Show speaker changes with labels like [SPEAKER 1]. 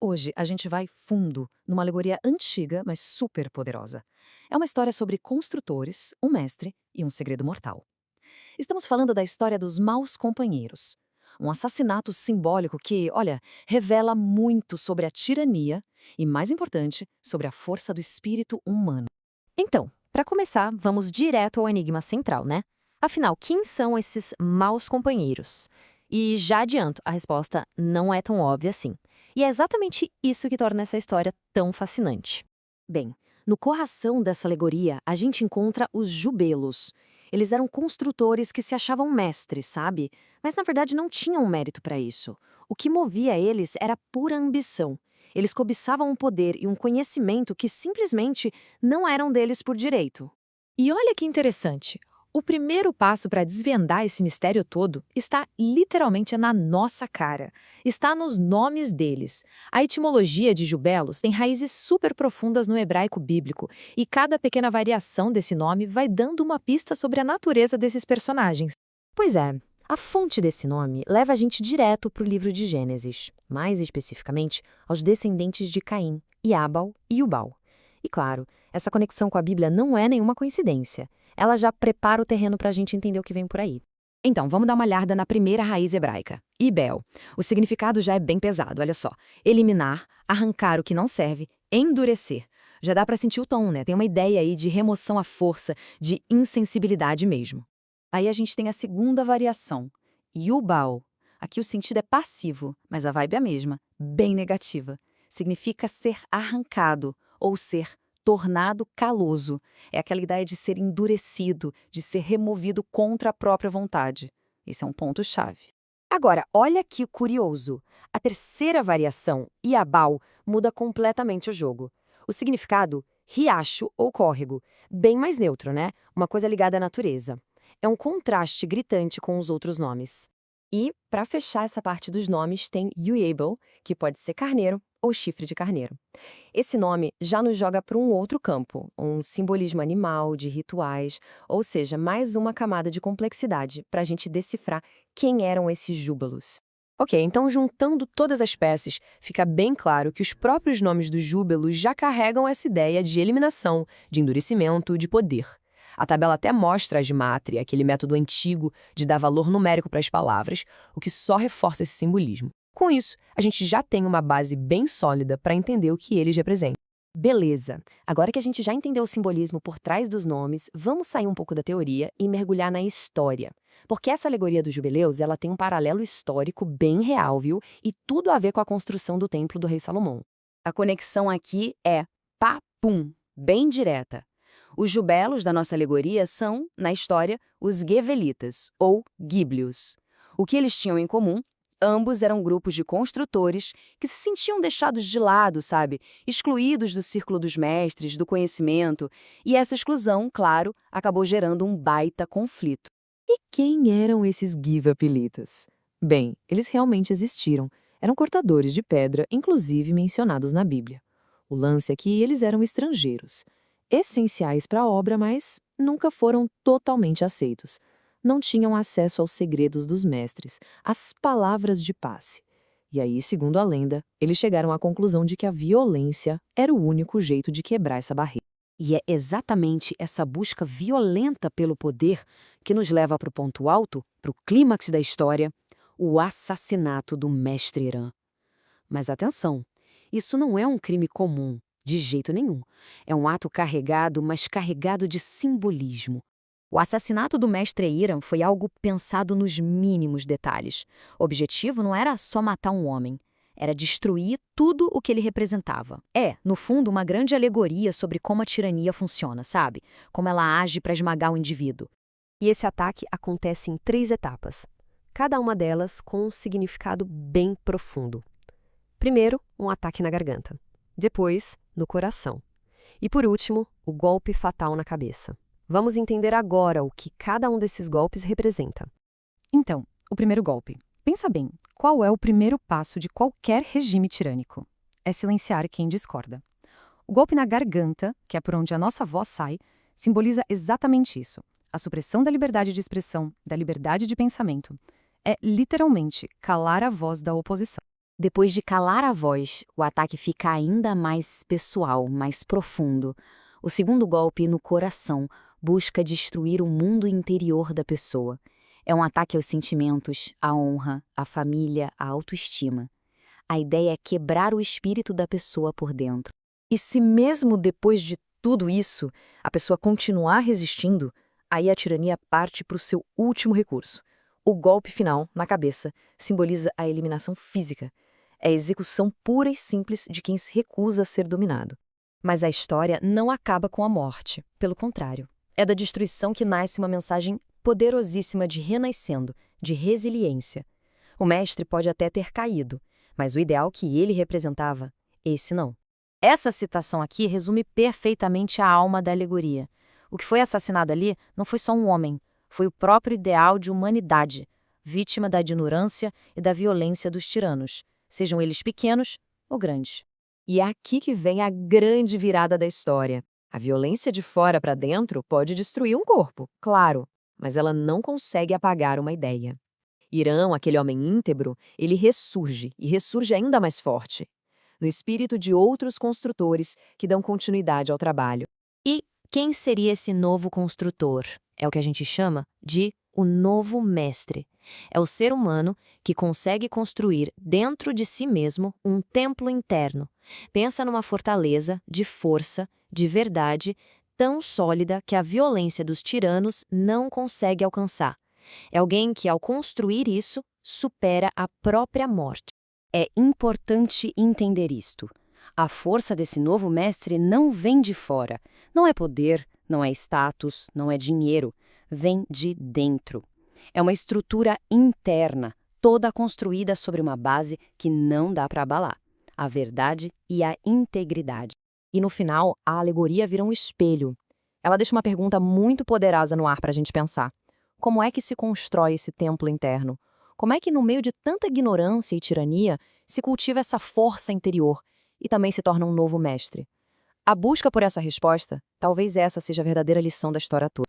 [SPEAKER 1] Hoje a gente vai fundo numa alegoria antiga, mas super poderosa. É uma história sobre construtores, um mestre e um segredo mortal. Estamos falando da história dos maus companheiros. Um assassinato simbólico que, olha, revela muito sobre a tirania e, mais importante, sobre a força do espírito humano.
[SPEAKER 2] Então, para começar, vamos direto ao enigma central, né? Afinal, quem são esses maus companheiros? E já adianto, a resposta não é tão óbvia assim. E é exatamente isso que torna essa história tão fascinante.
[SPEAKER 1] Bem, no coração dessa alegoria, a gente encontra os jubelos. Eles eram construtores que se achavam mestres, sabe? Mas na verdade não tinham mérito para isso. O que movia eles era pura ambição. Eles cobiçavam um poder e um conhecimento que simplesmente não eram deles por direito.
[SPEAKER 3] E olha que interessante. O primeiro passo para desvendar esse mistério todo está literalmente na nossa cara. Está nos nomes deles. A etimologia de jubelos tem raízes super profundas no hebraico bíblico, e cada pequena variação desse nome vai dando uma pista sobre a natureza desses personagens.
[SPEAKER 2] Pois é, a fonte desse nome leva a gente direto para o livro de Gênesis, mais especificamente aos descendentes de Caim, Iabal e Ubal. E claro, essa conexão com a Bíblia não é nenhuma coincidência. Ela já prepara o terreno para a gente entender o que vem por aí.
[SPEAKER 1] Então, vamos dar uma olhada na primeira raiz hebraica, Ibel. O significado já é bem pesado, olha só. Eliminar, arrancar o que não serve, endurecer. Já dá para sentir o tom, né? Tem uma ideia aí de remoção à força, de insensibilidade mesmo. Aí a gente tem a segunda variação, Yubal. Aqui o sentido é passivo, mas a vibe é a mesma, bem negativa. Significa ser arrancado ou ser tornado caloso. É aquela ideia de ser endurecido, de ser removido contra a própria vontade. Esse é um ponto-chave.
[SPEAKER 2] Agora, olha que curioso. A terceira variação, Iabal, muda completamente o jogo. O significado, riacho ou córrego, bem mais neutro, né? Uma coisa ligada à natureza. É um contraste gritante com os outros nomes. E, para fechar essa parte dos nomes, tem Uable, que pode ser carneiro ou chifre de carneiro. Esse nome já nos joga para um outro campo, um simbolismo animal, de rituais, ou seja, mais uma camada de complexidade para a gente decifrar quem eram esses júbalos. Ok, então juntando todas as peças, fica bem claro que os próprios nomes dos júbalos já carregam essa ideia de eliminação, de endurecimento, de poder. A tabela até mostra a gemátria, aquele método antigo de dar valor numérico para as palavras, o que só reforça esse simbolismo. Com isso, a gente já tem uma base bem sólida para entender o que eles representam. Beleza! Agora que a gente já entendeu o simbolismo por trás dos nomes, vamos sair um pouco da teoria e mergulhar na história. Porque essa alegoria dos jubileus, ela tem um paralelo histórico bem real, viu? E tudo a ver com a construção do templo do rei Salomão. A conexão aqui é papum, bem direta. Os jubelos da nossa alegoria são, na história, os Gevelitas, ou Gíblios. O que eles tinham em comum? Ambos eram grupos de construtores que se sentiam deixados de lado, sabe? Excluídos do círculo dos mestres, do conhecimento. E essa exclusão, claro, acabou gerando um baita conflito.
[SPEAKER 3] E quem eram esses Givapilitas? Bem, eles realmente existiram. Eram cortadores de pedra, inclusive mencionados na Bíblia. O lance é que eles eram estrangeiros, essenciais para a obra, mas nunca foram totalmente aceitos. Não tinham acesso aos segredos dos mestres, às palavras de passe. E aí, segundo a lenda, eles chegaram à conclusão de que a violência era o único jeito de quebrar essa barreira.
[SPEAKER 1] E é exatamente essa busca violenta pelo poder que nos leva para o ponto alto, para o clímax da história, o assassinato do mestre Irã. Mas atenção, isso não é um crime comum, de jeito nenhum. É um ato carregado, mas carregado de simbolismo. O assassinato do mestre Hiram foi algo pensado nos mínimos detalhes. O objetivo não era só matar um homem, era destruir tudo o que ele representava. É, no fundo, uma grande alegoria sobre como a tirania funciona, sabe? Como ela age para esmagar o indivíduo.
[SPEAKER 2] E esse ataque acontece em 3 etapas, cada uma delas com um significado bem profundo. Primeiro, um ataque na garganta. Depois, no coração. E por último, o golpe fatal na cabeça. Vamos entender agora o que cada um desses golpes representa.
[SPEAKER 3] Então, o primeiro golpe. Pensa bem, qual é o primeiro passo de qualquer regime tirânico? É silenciar quem discorda. O golpe na garganta, que é por onde a nossa voz sai, simboliza exatamente isso. A supressão da liberdade de expressão, da liberdade de pensamento. É literalmente calar a voz da oposição.
[SPEAKER 1] Depois de calar a voz, o ataque fica ainda mais pessoal, mais profundo. O segundo golpe, no coração, busca destruir o mundo interior da pessoa. É um ataque aos sentimentos, à honra, à família, à autoestima. A ideia é quebrar o espírito da pessoa por dentro.
[SPEAKER 3] E se mesmo depois de tudo isso, a pessoa continuar resistindo, aí a tirania parte para o seu último recurso. O golpe final, na cabeça, simboliza a eliminação física. É a execução pura e simples de quem se recusa a ser dominado.
[SPEAKER 2] Mas a história não acaba com a morte. Pelo contrário, é da destruição que nasce uma mensagem poderosíssima de renascendo, de resiliência. O mestre pode até ter caído, mas o ideal que ele representava, esse não. Essa citação aqui resume perfeitamente a alma da alegoria. O que foi assassinado ali não foi só um homem, foi o próprio ideal de humanidade, vítima da ignorância e da violência dos tiranos, sejam eles pequenos ou grandes.
[SPEAKER 3] E é aqui que vem a grande virada da história. A violência de fora para dentro pode destruir um corpo, claro, mas ela não consegue apagar uma ideia. Irão, aquele homem íntegro, ele ressurge, e ressurge ainda mais forte, no espírito de outros construtores que dão continuidade ao trabalho.
[SPEAKER 2] E quem seria esse novo construtor? É o que a gente chama de o novo mestre. É o ser humano que consegue construir dentro de si mesmo um templo interno. Pensa numa fortaleza de força, de verdade, tão sólida que a violência dos tiranos não consegue alcançar. É alguém que, ao construir isso, supera a própria morte. É importante entender isto. A força desse novo mestre não vem de fora. Não é poder, não é status, não é dinheiro. Vem de dentro. É uma estrutura interna, toda construída sobre uma base que não dá para abalar: a verdade e a integridade.
[SPEAKER 3] E no final, a alegoria vira um espelho. Ela deixa uma pergunta muito poderosa no ar para a gente pensar. Como é que se constrói esse templo interno? Como é que, no meio de tanta ignorância e tirania, se cultiva essa força interior e também se torna um novo mestre? A busca por essa resposta, talvez essa seja a verdadeira lição da história toda.